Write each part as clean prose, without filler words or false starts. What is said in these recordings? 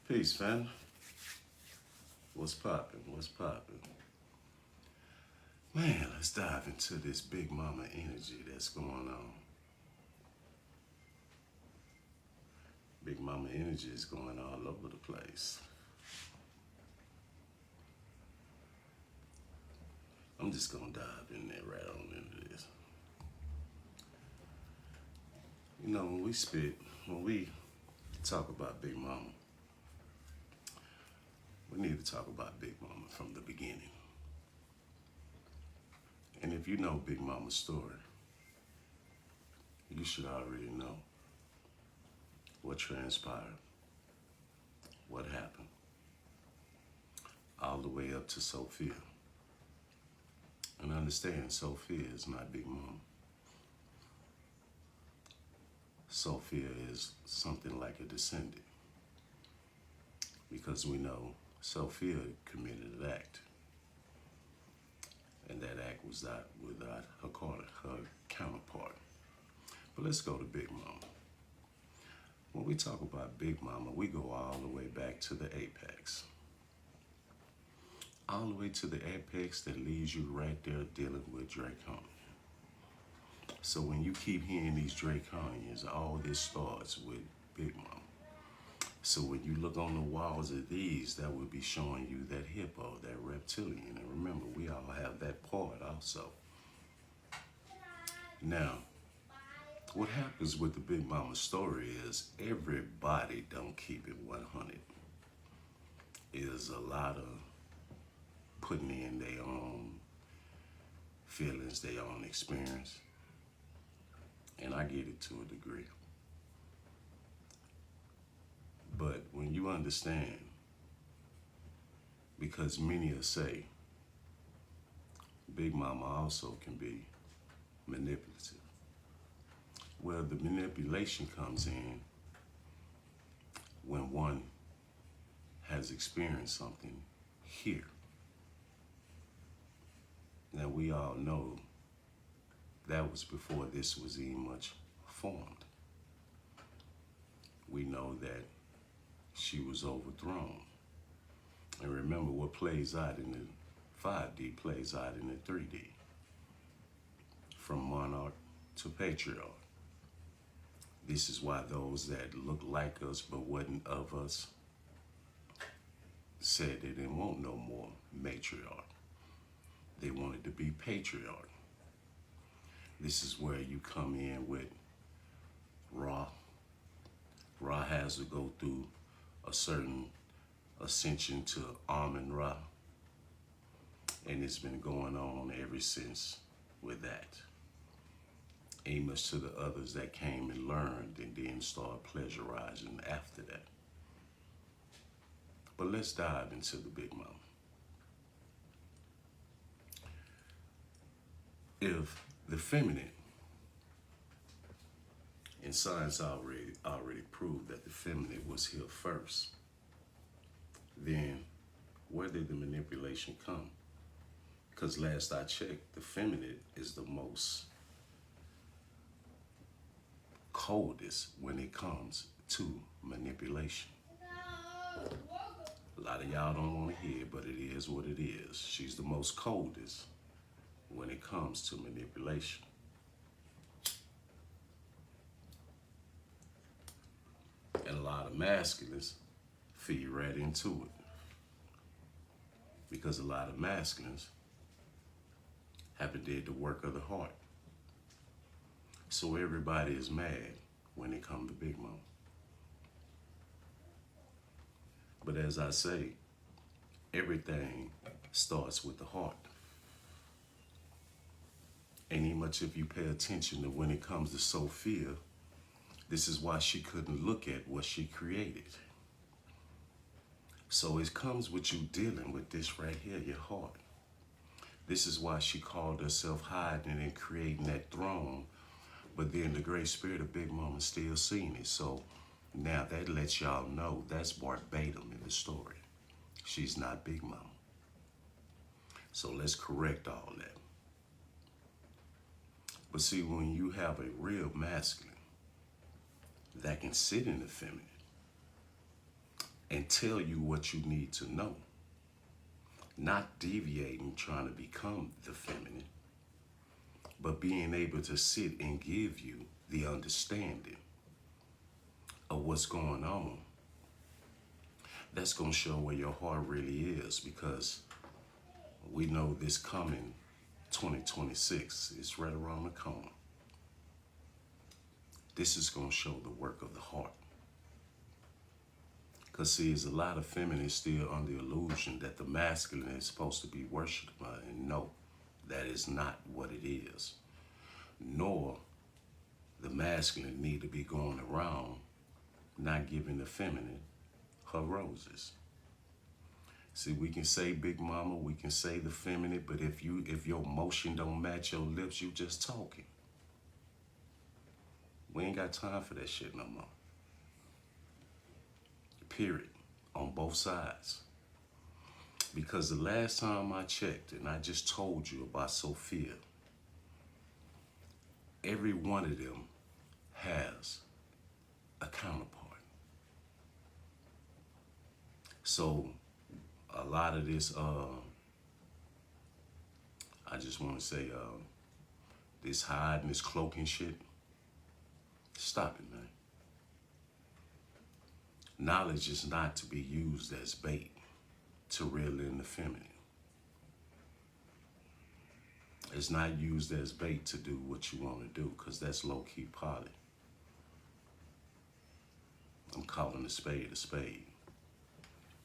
Peace, fam. What's poppin'? What's poppin'? Man, let's dive into this big mama energy that's going on. Big mama energy is going all over the place. I'm just gonna dive in there right on into this. You know, when we talk about Big Mama, we need to talk about Big Mama from the beginning. And if you know Big Mama's story, you should already know what transpired, what happened, all the way up to Sophia. And understand, Sophia is not Big Mama. Sophia is something like a descendant because we know Sophia committed an act, and that act was not without her counterpart. But let's go to Big Mama. When we talk about Big Mama, we go all the way back to the apex. All the way to the apex that leaves you right there dealing with Draconia. So when you keep hearing these Draconians, all this starts with Big Mama. So when you look on the walls of these, that will be showing you that hippo, that reptilian. And remember, we all have that part also. Now, what happens with the Big Mama story is everybody don't keep it 100. Is a lot of putting in their own feelings, their own experience. And I get it to a degree. But when you understand, because many will say, Big Mama also can be manipulative. Well, the manipulation comes in when one has experienced something here. Now, we all know that was before this was even much formed. We know that she was overthrown. And remember, what plays out in the 5D plays out in the 3D. From monarch to patriarch. This is why those that look like us but wasn't of us said they didn't want no more matriarch. They wanted to be patriarch. This is where you come in with Ra. Ra has to go through a certain ascension to Amun-Ra. And it's been going on ever since with that. Amos to the others that came and learned and then started pleasurizing after that. But let's dive into the Big Mama. If the feminine, and science already proved that the feminine was here first, then where did the manipulation come? Because last I checked, the feminine is the most coldest when it comes to manipulation. A lot of y'all don't want to hear it, but it is what it is. She's the most coldest when it comes to manipulation. And a lot of masculines feed right into it. Because a lot of masculines haven't did the work of the heart. So everybody is mad when it comes to Big Mama. But as I say, everything starts with the heart. And even much if you pay attention to when it comes to Sophia, this is why she couldn't look at what she created. So it comes with you dealing with this right here, your heart. This is why she called herself hiding and creating that throne. But then the great spirit of Big Mama still seen it. So now that lets y'all know that's verbatim in the story. She's not Big Mama. So let's correct all that. But see, when you have a real masculine that can sit in the feminine and and tell you what you need to know. Not deviating, trying to become the feminine, but being able to sit and give you the understanding of what's going on. That's going to show where your heart really is, because we know this coming 2026 is right around the corner. This is going to show the work of the heart. Because, see, there's a lot of feminists still under the illusion that the masculine is supposed to be worshipped by, and no, that is not what it is. Nor the masculine need to be going around not giving the feminine her roses. See, we can say Big Mama, we can say the feminine, but if your emotion don't match your lips, you just talking. We ain't got time for that shit no more. Period. On both sides. Because the last time I checked, and I just told you about Sophia, every one of them has a counterpart. So a lot of this, I just want to say, this hiding, this cloaking shit, stop it, man. Knowledge is not to be used as bait to reel in the feminine. It's not used as bait to do what you want to do, because that's low-key poly. I'm calling a spade a spade.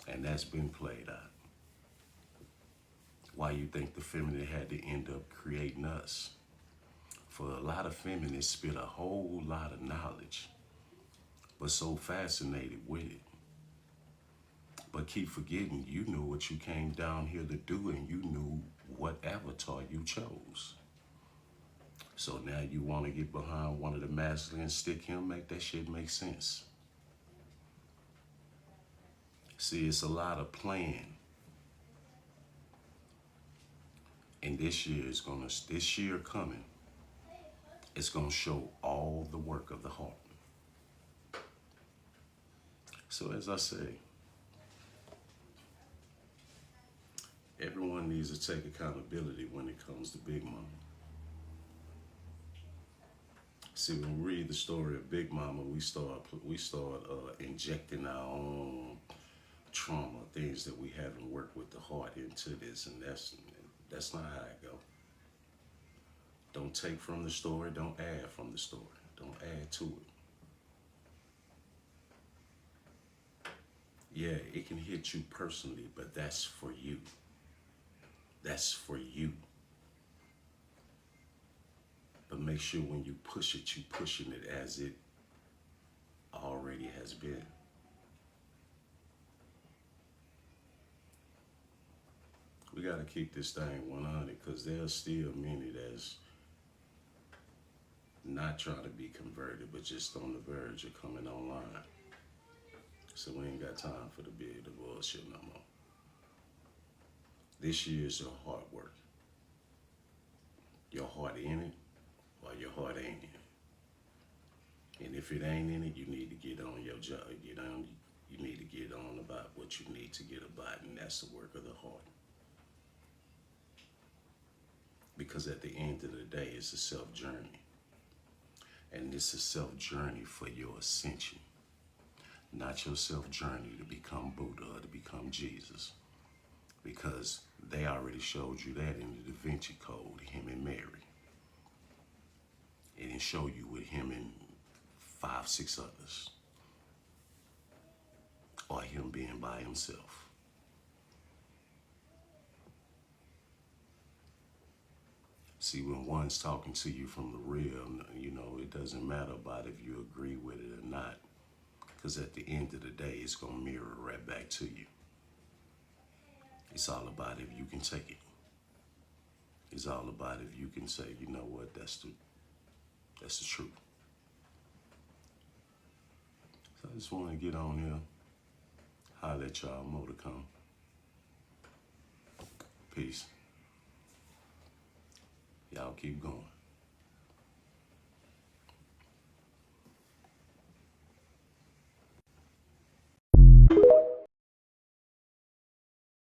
And that's been played out. Why you think the feminine had to end up creating us? For a lot of feminists spit a whole lot of knowledge, but so fascinated with it. But keep forgetting, you knew what you came down here to do, and you knew what avatar you chose. So now you want to get behind one of the masculine, stick him, make that shit make sense. See, it's a lot of playing. And this year coming, it's gonna show all the work of the heart. So as I say, everyone needs to take accountability when it comes to Big Mama. See, when we read the story of Big Mama, we start injecting our own trauma, things that we haven't worked with the heart into this, and that's not how it go. Don't take from the story, don't add from the story. Don't add to it. Yeah, it can hit you personally, but that's for you. That's for you. But make sure when you push it, you pushing it as it already has been. We got to keep this thing 100, because there's still many that's not trying to be converted, but just on the verge of coming online. So we ain't got time for the bullshit no more. This year is your hard work. Your heart in it, or your heart ain't in it. And if it ain't in it, you need to get on your job. You need to get on about what you need to get about, and that's the work of the heart. Because at the end of the day, it's a self-journey. And it's a self-journey for your ascension. Not your self-journey to become Buddha or to become Jesus. Because they already showed you that in the Da Vinci Code, him and Mary. It didn't show you with him and 5, 6 others. Or him being by himself. See, when one's talking to you from the real, it doesn't matter about if you agree with it or not. Because at the end of the day, it's going to mirror right back to you. It's all about if you can take it. It's all about if you can say, you know what, that's the truth. So I just want to get on here, holler at y'all, more to come. Peace. Y'all keep going.